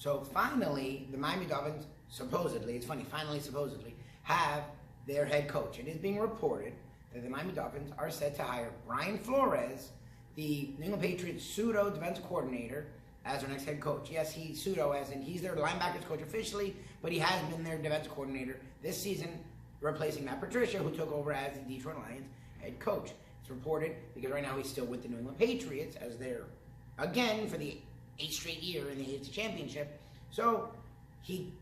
So finally, the Miami Dolphins, supposedly, it's funny, finally supposedly, have their head coach. It is being reported that the Miami Dolphins are set to hire Brian Flores, the New England Patriots pseudo defense coordinator, as their next head coach. Yes, he's pseudo, as in he's their linebackers coach officially, but he has been their defense coordinator this season, replacing Matt Patricia, who took over as the Detroit Lions head coach. It's reported because right now he's still with the New England Patriots as their, again, for the 8th straight year in the AFC Championship. So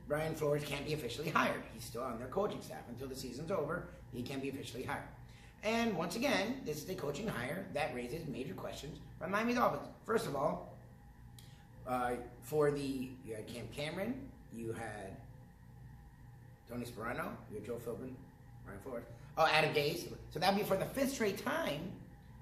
Brian Flores can't be officially hired. He's still on their coaching staff until the season's over. He can't be officially hired. And once again, this is a coaching hire that raises major questions for the Miami Dolphins. First of all, you had Cam Cameron, you had Tony Sperano, you had Joe Philbin, Brian Flores, Adam Gase. So that'd be for the 5th straight time.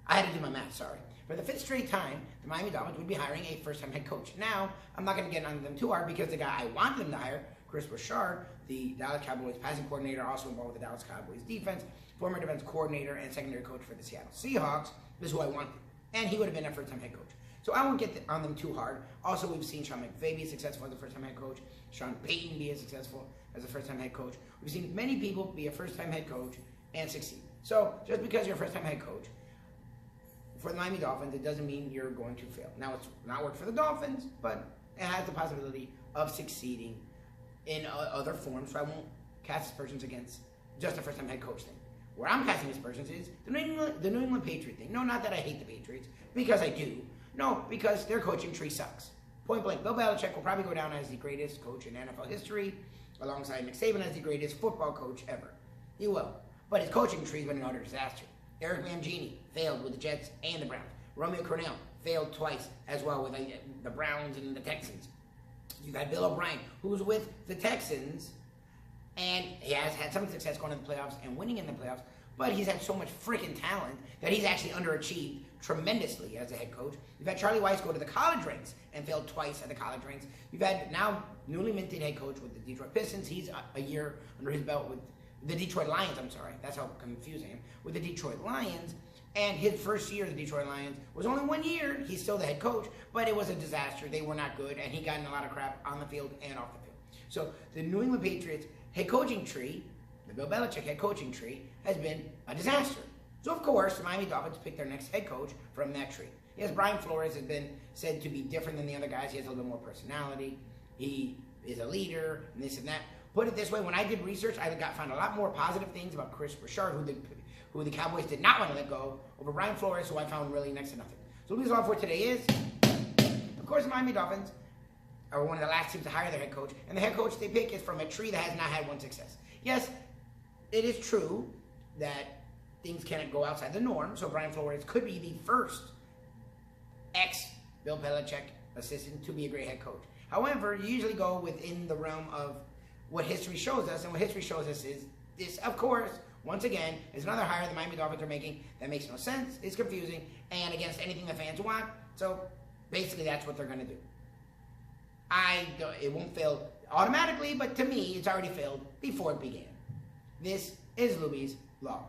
I had to do my math, sorry. For the 5th straight time, the Miami Dolphins would be hiring a first-time head coach. Now, I'm not going to get on them too hard because the guy I wanted them to hire, Chris Richard, the Dallas Cowboys passing coordinator, also involved with the Dallas Cowboys defense, former defense coordinator and secondary coach for the Seattle Seahawks, is who I wanted. And he would have been a first-time head coach. So I won't get on them too hard. Also, we've seen Sean McVay be successful as a first-time head coach, Sean Payton be as successful as a first-time head coach. We've seen many people be a first-time head coach and succeed. So just because you're a first-time head coach, for the Miami Dolphins, it doesn't mean you're going to fail. Now, it's not worked for the Dolphins, but it has the possibility of succeeding in other forms, so I won't cast aspersions against just a first-time head coach thing. Where I'm casting aspersions is the New England Patriot thing. No, not that I hate the Patriots, because I do. No, because their coaching tree sucks. Point blank, Bill Belichick will probably go down as the greatest coach in NFL history, alongside Nick Saban as the greatest football coach ever. He will. But his coaching tree has been an utter disaster. Eric Mangini failed with the Jets and the Browns. Romeo Crennel failed twice as well with the Browns and the Texans. You've had Bill O'Brien, who's with the Texans, and he has had some success going to the playoffs and winning in the playoffs, but he's had so much freaking talent that he's actually underachieved tremendously as a head coach. You've had Charlie Weiss go to the college ranks and failed twice at the college ranks. You've had now newly minted head coach with the Detroit Pistons. He's a year under his belt with the Detroit Lions, I'm sorry. That's how confusing him. With the Detroit Lions, and his first year, the Detroit Lions, was only 1 year. He's still the head coach, but it was a disaster. They were not good, and he got in a lot of crap on the field and off the field. So the New England Patriots head coaching tree, the Bill Belichick head coaching tree, has been a disaster. So, of course, the Miami Dolphins picked their next head coach from that tree. Yes, Brian Flores has been said to be different than the other guys. He has a little bit more personality. He is a leader, and this and that. Put it this way, when I did research, I found a lot more positive things about Chris Richard, who the Cowboys did not want to let go, over Brian Flores, who I found really next to nothing. So what all for today is, of course, the Miami Dolphins are one of the last teams to hire their head coach, and the head coach they pick is from a tree that has not had one success. Yes, it is true that things cannot go outside the norm, so Brian Flores could be the first ex-Bill Belichick assistant to be a great head coach. However, you usually go within the realm of what history shows us, and what history shows us is this, of course, once again, is another hire the Miami Dolphins are making that makes no sense, is confusing, and against anything the fans want. So basically, that's what they're going to do. It won't fail automatically, but to me, it's already failed before it began. This is Lubie's Law.